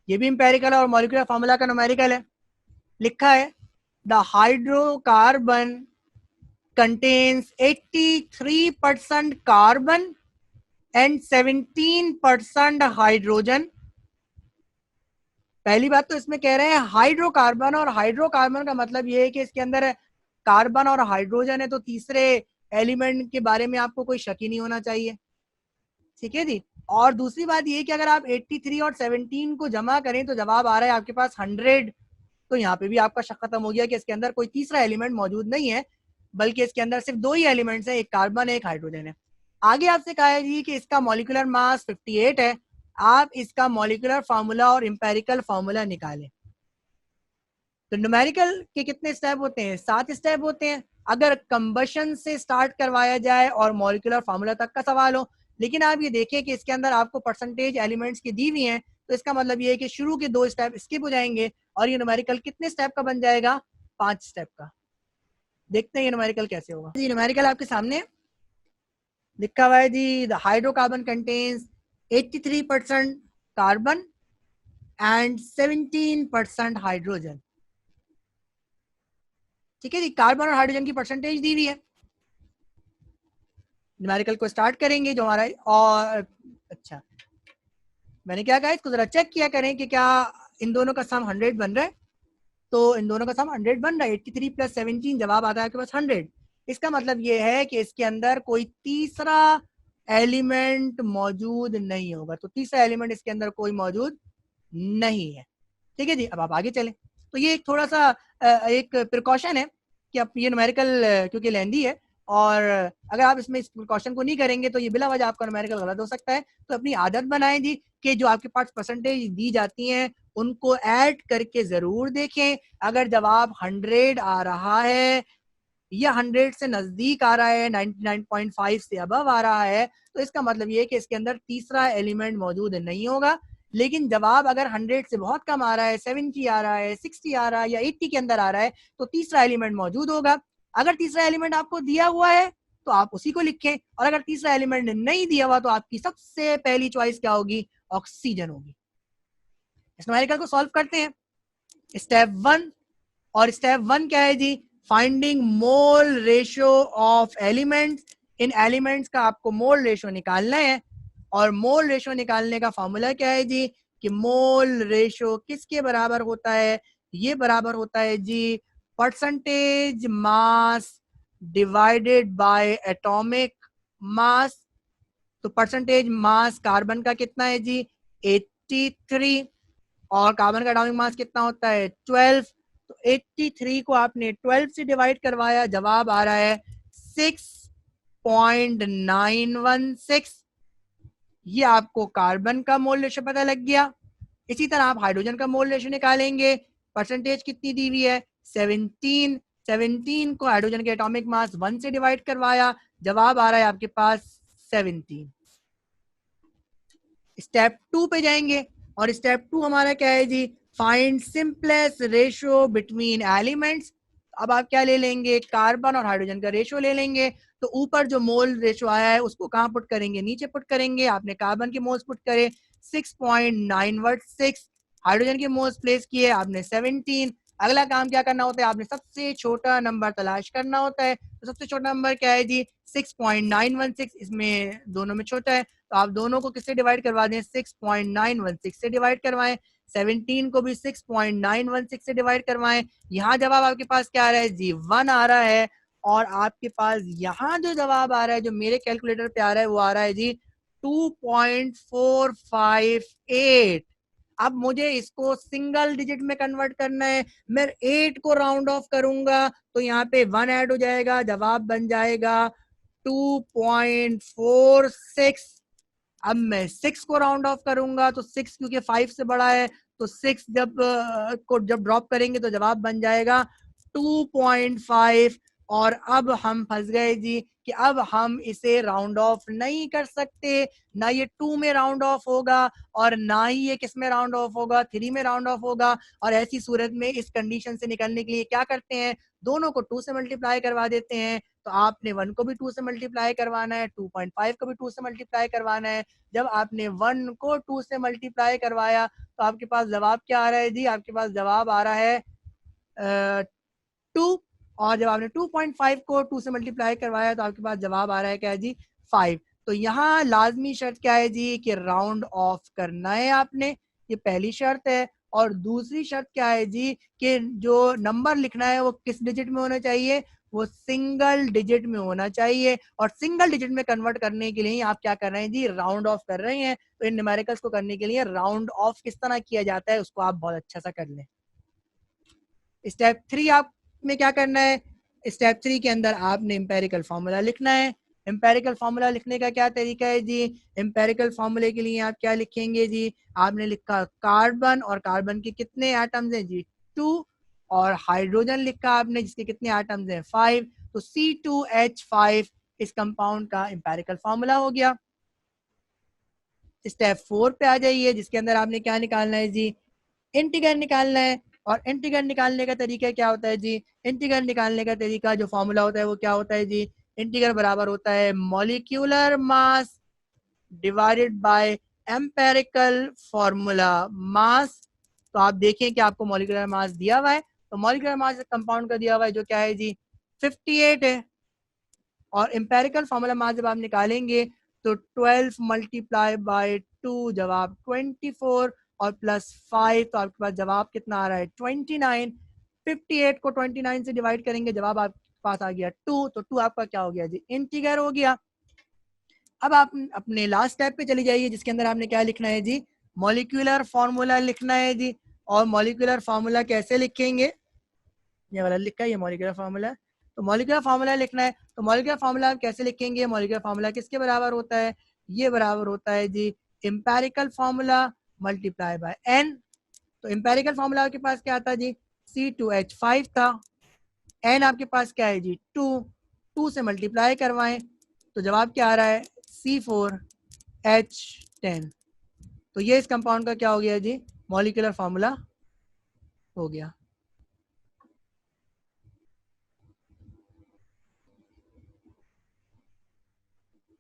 ये भी इंपेरिकल और मॉलिक्यूलर फार्मूला का न्यूमेरिकल है। लिखा है the hydrocarbon contains 83% carbon and 17% hydrogen. पहली बात तो इसमें कह रहे हैं हाइड्रोकार्बन, और हाइड्रोकार्बन का मतलब ये है कि इसके अंदर कार्बन और हाइड्रोजन है, तो तीसरे एलिमेंट के बारे में आपको कोई शक ही नहीं होना चाहिए। ठीक है जी। और दूसरी बात ये कि अगर आप 83 और 17 को जमा करें तो जवाब आ रहा है आपके पास 100। तो यहाँ पे भी आपका शक खत्म हो गया कि इसके अंदर कोई तीसरा एलिमेंट मौजूद नहीं है, बल्कि इसके अंदर सिर्फ दो ही एलिमेंट्स हैं, एक कार्बन है एक हाइड्रोजन है। आगे आपसे कहा है जी कि इसका मॉलिक्यूलर मास 58 है। आप इसका मॉलिक्यूलर फार्मूला और इंपेरिकल फार्मूला निकालें। तो न्यूमेरिकल के कितने स्टेप होते हैं? 7 स्टेप होते हैं अगर कंबशन से स्टार्ट करवाया जाए और मॉलिक्यूलर फार्मूला तक का सवाल हो। लेकिन आप ये देखें कि इसके अंदर आपको परसेंटेज एलिमेंट्स की दी हुई हैं, तो इसका मतलब ये है कि शुरू के 2 स्टेप स्किप हो जाएंगे और ये न्यूमेरिकल कितने स्टेप का बन जाएगा? 5 स्टेप का। देखते हैं ये न्यूमेरिकल कैसे होगा जी। न्यूमेरिकल आपके सामने लिखा हुआ है जी the hydrocarbon contains 83% carbon and 17% hydrogen. ठीक है जी। कार्बन और हाइड्रोजन की परसेंटेज दी हुई है। न्यूमेरिकल को स्टार्ट करेंगे जो हमारा, और अच्छा मैंने क्या कहा, इसको जरा चेक किया करें कि क्या इन दोनों का सम 100 बन रहा है। तो इन दोनों का सम 100 बन रहा है। 83 + 17 जवाब आता है आपके पास 100। इसका मतलब ये है कि इसके अंदर कोई तीसरा एलिमेंट मौजूद नहीं होगा। तो तीसरा एलिमेंट इसके अंदर कोई मौजूद नहीं है। ठीक है जी। अब आप आगे चलें। तो ये एक थोड़ा सा एक प्रिकॉशन है कि अब ये न्यूमेरिकल क्योंकि लेंदी है, और अगर आप इसमें इस प्रिकॉशन को नहीं करेंगे तो ये बिला वजह आपका न्यूमेरिकल गलत हो सकता है। तो अपनी आदत बनाएं जी कि जो आपके पास परसेंटेज दी जाती हैं उनको ऐड करके जरूर देखें। अगर जवाब 100 आ रहा है या 100 से नजदीक आ रहा है, 99.5 से अबव आ रहा है, तो इसका मतलब ये है कि इसके अंदर तीसरा एलिमेंट मौजूद नहीं होगा। लेकिन जवाब अगर 100 से बहुत कम आ रहा है, 70 आ रहा है, 60 आ रहा है या 80 के अंदर आ रहा है, तो तीसरा एलिमेंट मौजूद होगा। अगर तीसरा एलिमेंट आपको दिया हुआ है तो आप उसी को लिखें, और अगर तीसरा एलिमेंट नहीं दिया हुआ तो आपकी सबसे पहली चॉइस क्या होगी? ऑक्सीजन होगी। इस न्यूमेरिकल को सॉल्व करते हैं। स्टेप 1, और स्टेप 1 क्या है जी? Finding mole ratio of elements. इन एलिमेंट्स का आपको मोल रेशियो निकालना है, और मोल रेशियो निकालने का फॉर्मूला क्या है जी? कि मोल रेशियो किसके बराबर होता है? ये बराबर होता है जी percentage mass divided by atomic mass. तो परसेंटेज मास कार्बन का कितना है जी? 83, और कार्बन का एटॉमिक मास कितना होता है? 12। तो 83 को आपने 12 से डिवाइड करवाया, जवाब आ रहा है 6.916। ये आपको कार्बन का मोल रेशियो पता लग गया। इसी तरह आप हाइड्रोजन का मोल रेशियो निकालेंगे। परसेंटेज कितनी दी हुई है? 17। 17 को हाइड्रोजन के एटॉमिक मास 1 से डिवाइड करवाया, जवाब आ रहा है आपके पास 17। स्टेप 2 पे जाएंगे, और स्टेप 2 हमारा क्या है जी? Find simplest ratio between elements. अब आप क्या ले लेंगे? कार्बन और हाइड्रोजन का रेशियो ले लेंगे। तो ऊपर जो मोल रेशियो आया है उसको कहाँ पुट करेंगे? नीचे पुट करेंगे। आपने कार्बन के मोल्स पुट करे 6.916, हाइड्रोजन के मोल्स प्लेस किए आपने 17। अगला काम क्या करना होता है? आपने सबसे छोटा नंबर तलाश करना होता है। तो सबसे छोटा नंबर क्या है जी? 6.916। इसमें दोनों में छोटा है, तो आप दोनों को किससे डिवाइड करवा दें? 6.916 से डिवाइड करवाएं। 17 को भी 6.916 से डिवाइड करवाएं। यहाँ जवाब आपके पास क्या आ रहा है जी? 1 आ रहा है। और आपके पास यहाँ जो जवाब आ रहा है, जो मेरे कैलकुलेटर पे आ रहा है, वो आ रहा है जी 2.458। अब मुझे इसको सिंगल डिजिट में कन्वर्ट करना है। मैं 8 को राउंड ऑफ करूंगा तो यहाँ पे 1 ऐड हो जाएगा, जवाब बन जाएगा 2.46। अब मैं 6 को राउंड ऑफ करूंगा तो 6 क्योंकि 5 से बड़ा है, तो 6 जब ड्रॉप करेंगे तो जवाब बन जाएगा 2.5। और अब हम फंस गए जी कि अब हम इसे राउंड ऑफ नहीं कर सकते। ना ये 2 में राउंड ऑफ होगा और ना ही ये किस में राउंड ऑफ होगा? 3 में राउंड ऑफ होगा। और ऐसी सूरत में इस कंडीशन से निकलने के लिए क्या करते हैं? दोनों को 2 से मल्टीप्लाई करवा देते हैं। तो आपने 1 को भी 2 से मल्टीप्लाई करवाना है, 2.5 को भी 2 से मल्टीप्लाई करवाना है। जब आपने 1 को 2 से मल्टीप्लाई करवाया तो आपके पास जवाब क्या आ रहा है जी, आपके पास जवाब आ रहा है 2। और जब आपने 2.5 को 2 से मल्टीप्लाई करवाया तो आपके पास जवाब आ रहा है क्या है जी 5। तो यहाँ लाजमी शर्त क्या है जी कि राउंड ऑफ करना है आपने, ये पहली शर्त है। और दूसरी शर्त क्या है जी कि जो नंबर लिखना है वो किस डिजिट में होना चाहिए, वो सिंगल डिजिट में होना चाहिए। और सिंगल डिजिट में कन्वर्ट करने के लिए आप क्या कर रहे हैं जी, राउंड ऑफ कर रहे हैं। तो इन न्यूमेरिकल्स को करने के लिए राउंड ऑफ किस तरह किया जाता है उसको आप बहुत अच्छा सा कर लें। स्टेप 3 आप में क्या करना है, स्टेप 3 के अंदर आपने एम्पेरिकल फार्मूला लिखना है। एम्पेरिकल फार्मूला लिखने का क्या तरीका है जी, एम्पेरिकल फार्मूले के लिए आप क्या लिखेंगे जी, आपने लिखा कार्बन, और कार्बन के कितने एटम्स हैं जी 2, और हाइड्रोजन लिखा आपने जिसके कितने एटम्स हैं 5। तो C2H5 इस कंपाउंड का एम्पेरिकल फार्मूला हो गया। स्टेप 4 पे आ जाइए जिसके अंदर आपने क्या निकालना है जी, इंटीग्रल निकालना है। और इंटीग्रल निकालने का तरीका क्या होता है जी, इंटीग्रल निकालने का तरीका जो फॉर्मूला होता है वो क्या होता है जी, इंटीग्रल बराबर होता है molecular mass divided by empirical formula mass. तो आप देखें कि आपको मॉलिक्यूलर मास दिया हुआ है, तो मॉलिक्यूलर मास कंपाउंड का दिया हुआ है जो क्या है जी 58 है। और एम्पेरिकल फॉर्मूला मास जब आप निकालेंगे तो 12 मल्टीप्लाई बाय 2 जवाब 24, और प्लस 5 तो आपके पास जवाब कितना आ रहा है 29। 58 को 29 से डिवाइड करेंगे जवाब आपके पास आ गया 2। तो 2 आपका क्या हो गया जी, इंटीग्रल हो गया। अब आप अपने लास्ट स्टेप पे चली जाइए जिसके अंदर आपने क्या लिखना है जी, मॉलिक्यूलर फार्मूला लिखना है जी। और मॉलिक्यूलर फार्मूला कैसे लिखेंगे, ये वाला लिखा है, ये मॉलिक्यूलर फार्मूला। तो मॉलिक्यूलर फार्मूला लिखना है, तो मॉलिक्यूलर फार्मूला आप कैसे लिखेंगे, मॉलिक्यूलर फार्मूला किसके बराबर होता है, ये बराबर होता है जी empirical formula multiply by n. तो एम्पेरिकल फार्मूला आपके पास क्या आता जी, C2H5 था। एन आपके पास क्या है जी 2, 2 से मल्टीप्लाई करवाएं तो जवाब क्या आ रहा है C4H10। तो ये इस कंपाउंड का क्या हो गया जी, मॉलिक्यूलर फार्मूला हो गया।